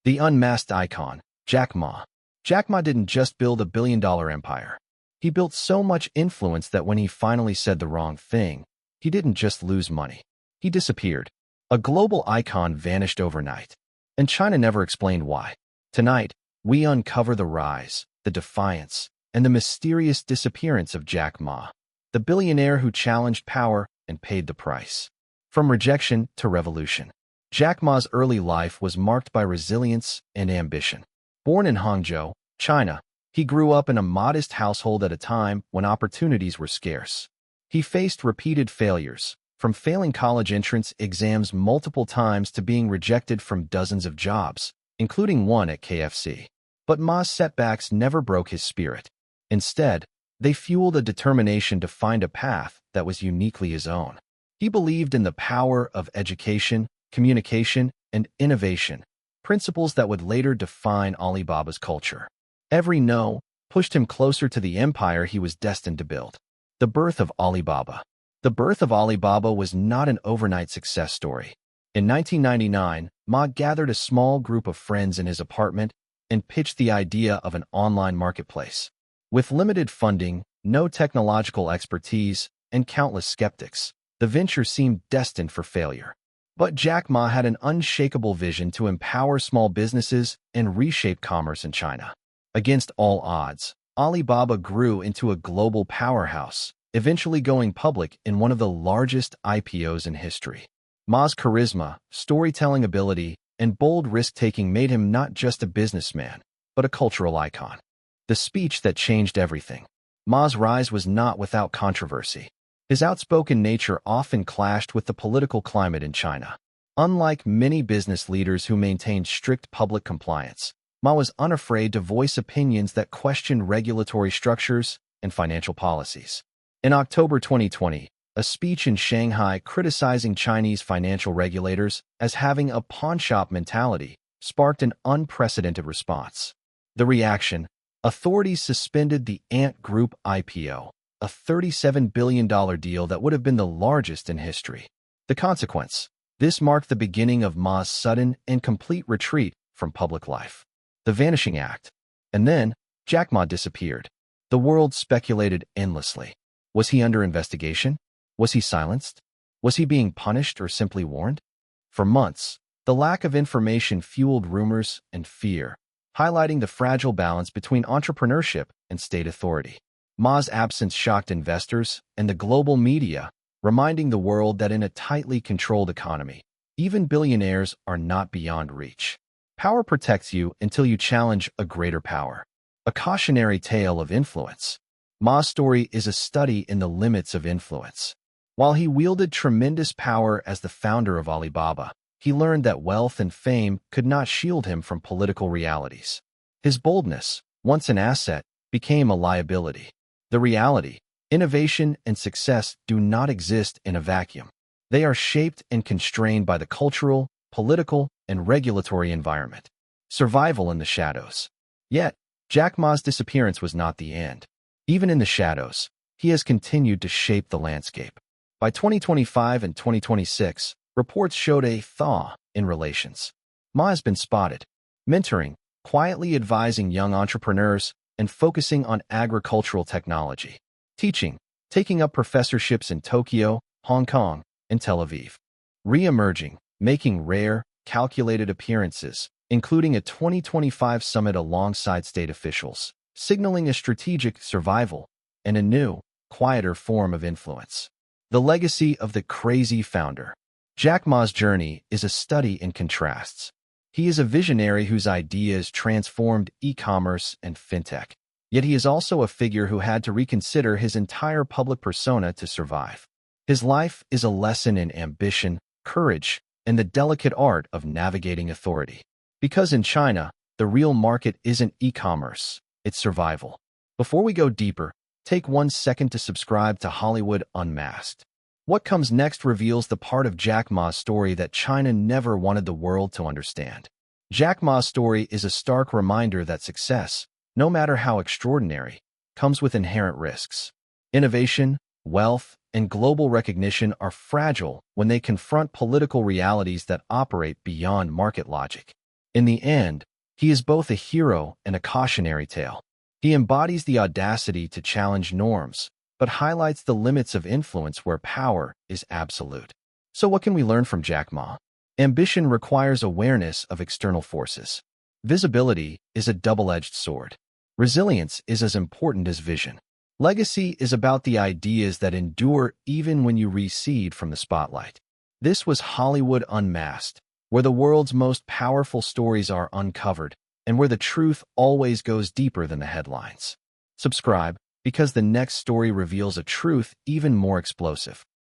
The unmasked icon, Jack Ma. Jack Ma didn't just build a billion-dollar empire. He built so much influence that when he finally said the wrong thing, he didn't just lose money. He disappeared. A global icon vanished overnight. And China never explained why. Tonight, we uncover the rise, the defiance, and the mysterious disappearance of Jack Ma, the billionaire who challenged power and paid the price. From rejection to revolution, Jack Ma's early life was marked by resilience and ambition. Born in Hangzhou, China, he grew up in a modest household at a time when opportunities were scarce. He faced repeated failures, from failing college entrance exams multiple times to being rejected from dozens of jobs, including one at KFC. But Ma's setbacks never broke his spirit. Instead, they fueled a determination to find a path that was uniquely his own. He believed in the power of education, communication, and innovation, principles that would later define Alibaba's culture. Every no pushed him closer to the empire he was destined to build. The birth of Alibaba. The birth of Alibaba was not an overnight success story. In 1999, Ma gathered a small group of friends in his apartment and pitched the idea of an online marketplace. With limited funding, no technological expertise, and countless skeptics, the venture seemed destined for failure. But Jack Ma had an unshakable vision to empower small businesses and reshape commerce in China. Against all odds, Alibaba grew into a global powerhouse, eventually going public in one of the largest IPOs in history. Ma's charisma, storytelling ability, and bold risk-taking made him not just a businessman, but a cultural icon. The speech that changed everything. Ma's rise was not without controversy. His outspoken nature often clashed with the political climate in China. Unlike many business leaders who maintained strict public compliance, Ma was unafraid to voice opinions that questioned regulatory structures and financial policies. In October 2020, a speech in Shanghai criticizing Chinese financial regulators as having a pawnshop mentality sparked an unprecedented response. The reaction: authorities suspended the Ant Group IPO, a $37 billion deal that would have been the largest in history. The consequence: this marked the beginning of Ma's sudden and complete retreat from public life. The Vanishing Act. And then, Jack Ma disappeared. The world speculated endlessly. Was he under investigation? Was he silenced? Was he being punished or simply warned? For months, the lack of information fueled rumors and fear, highlighting the fragile balance between entrepreneurship and state authority. Ma's absence shocked investors and the global media, reminding the world that in a tightly controlled economy, even billionaires are not beyond reach. Power protects you until you challenge a greater power. A cautionary tale of influence. Ma's story is a study in the limits of influence. While he wielded tremendous power as the founder of Alibaba, he learned that wealth and fame could not shield him from political realities. His boldness, once an asset, became a liability. The reality: innovation and success do not exist in a vacuum. They are shaped and constrained by the cultural, political, and regulatory environment. Survival in the shadows. Yet, Jack Ma's disappearance was not the end. Even in the shadows, he has continued to shape the landscape. By 2025 and 2026, reports showed a thaw in relations. Ma has been spotted, mentoring, quietly advising young entrepreneurs, and focusing on agricultural technology, teaching, taking up professorships in Tokyo, Hong Kong, and Tel Aviv. Re-emerging, making rare, calculated appearances, including a 2025 summit alongside state officials, signaling a strategic survival and a new, quieter form of influence. The legacy of the crazy founder. Jack Ma's journey is a study in contrasts. He is a visionary whose ideas transformed e-commerce and fintech. Yet he is also a figure who had to reconsider his entire public persona to survive. His life is a lesson in ambition, courage, and the delicate art of navigating authority. Because in China, the real market isn't e-commerce, it's survival. Before we go deeper, take 1 second to subscribe to Hollywood Unmasked. What comes next reveals the part of Jack Ma's story that China never wanted the world to understand. Jack Ma's story is a stark reminder that success, no matter how extraordinary, comes with inherent risks. Innovation, wealth, and global recognition are fragile when they confront political realities that operate beyond market logic. In the end, he is both a hero and a cautionary tale. He embodies the audacity to challenge norms, but highlights the limits of influence where power is absolute. So what can we learn from Jack Ma? Ambition requires awareness of external forces. Visibility is a double-edged sword. Resilience is as important as vision. Legacy is about the ideas that endure even when you recede from the spotlight. This was Hollywood Unmasked, where the world's most powerful stories are uncovered and where the truth always goes deeper than the headlines. Subscribe, because the next story reveals a truth even more explosive.